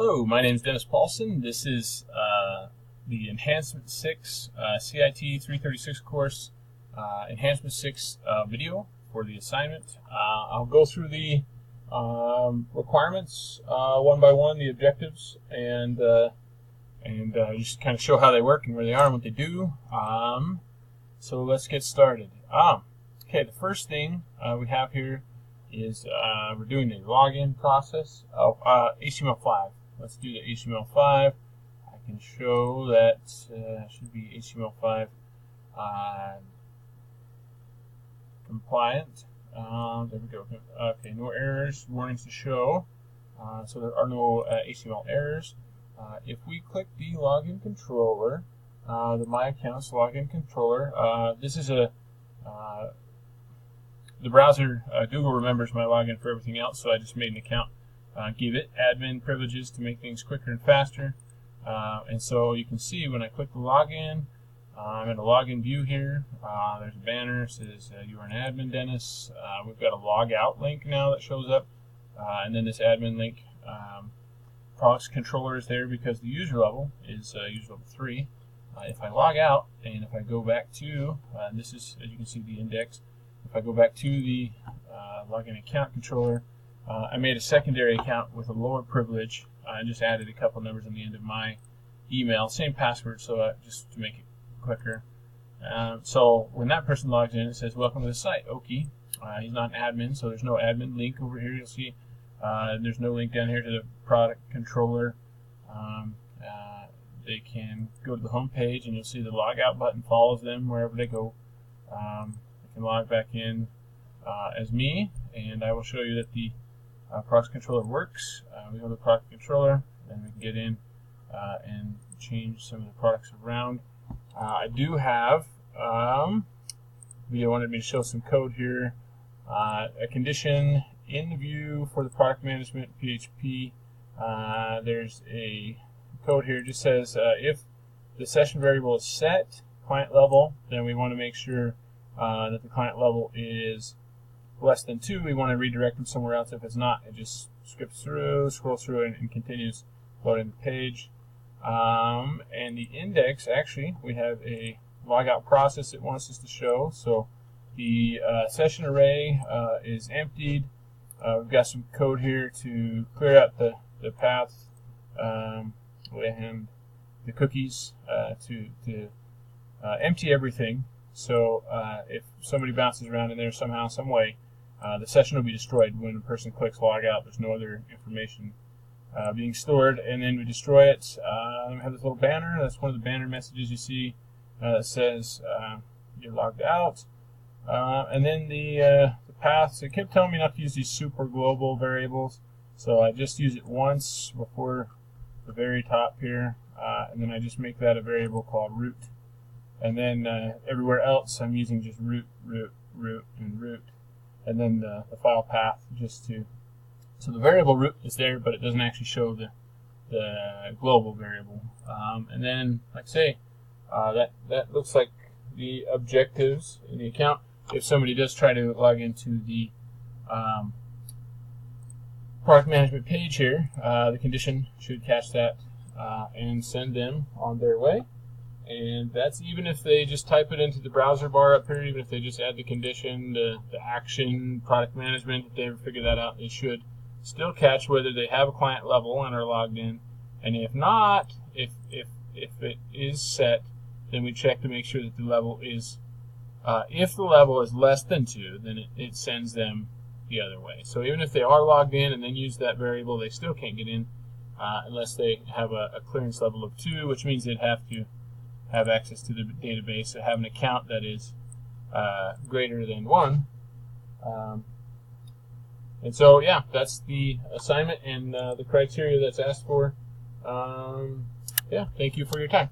Hello, my name is Dennis Paulson. This is the Enhancement 6 CIT 336 course, Enhancement 6 video for the assignment. I'll go through the requirements one by one, the objectives, and just kind of show how they work and where they are and what they do. So let's get started. Okay, the first thing we have here is we're doing the login process of HTML5. Let's do the HTML5. I can show that should be HTML5 compliant. There we go. Okay, no errors, warnings to show. So there are no HTML errors. If we click the login controller, the My Accounts login controller, this is a the browser, Google remembers my login for everything else, so I just made an account. Give it admin privileges to make things quicker and faster. And so you can see when I click the login, I'm in a login view here. There's a banner that says you are an admin, Dennis. We've got a log out link now that shows up. And then this admin link. Products controller is there because the user level is user level 3. If I log out and if I go back to, this is, as you can see, the index. If I go back to the login account controller, I made a secondary account with a lower privilege. I just added a couple numbers on the end of my email, same password, so just to make it quicker. So when that person logs in, it says, "Welcome to the site." Okay, he's not an admin, so there's no admin link over here. You'll see there's no link down here to the product controller. They can go to the home page, and you'll see the logout button follows them wherever they go. They can log back in as me, and I will show you that the product controller works. We go to the product controller, then we can get in and change some of the products around. I do have video wanted me to show some code here. A condition in the view for the product management PHP. There's a code here. It just says if the session variable is set client level, then we want to make sure that the client level is less than 2. We want to redirect them somewhere else. If it's not, it just skips through, scrolls through, and continues loading the page. And the index, actually, we have a logout process it wants us to show. So the session array is emptied. We've got some code here to clear out the path and the cookies to empty everything. So if somebody bounces around in there somehow, some way, the session will be destroyed when a person clicks log out. There's no other information being stored, and then we destroy it. Then we have this little banner. That's one of the banner messages you see that says you're logged out. And then the paths. It kept telling me not to use these super global variables, so I just use it once before the very top here, and then I just make that a variable called root. And then everywhere else I'm using just root, root, root, and root. And then the file path just to, so the variable root is there, but it doesn't actually show the global variable. And then, like I say, that looks like the objectives in the account. If somebody does try to log into the product management page here, the condition should catch that and send them on their way. And that's even if they just type it into the browser bar up here, even if they just add the condition, the action, product management, if they ever figure that out, they should still catch whether they have a client level and are logged in. And if not, if it is set, then we check to make sure that the level is, if the level is less than 2, then it sends them the other way. So even if they are logged in and then use that variable, they still can't get in unless they have a clearance level of 2, which means they'd have to have access to the database, so have an account that is greater than 1. And so, yeah, that's the assignment and the criteria that's asked for. Yeah, thank you for your time.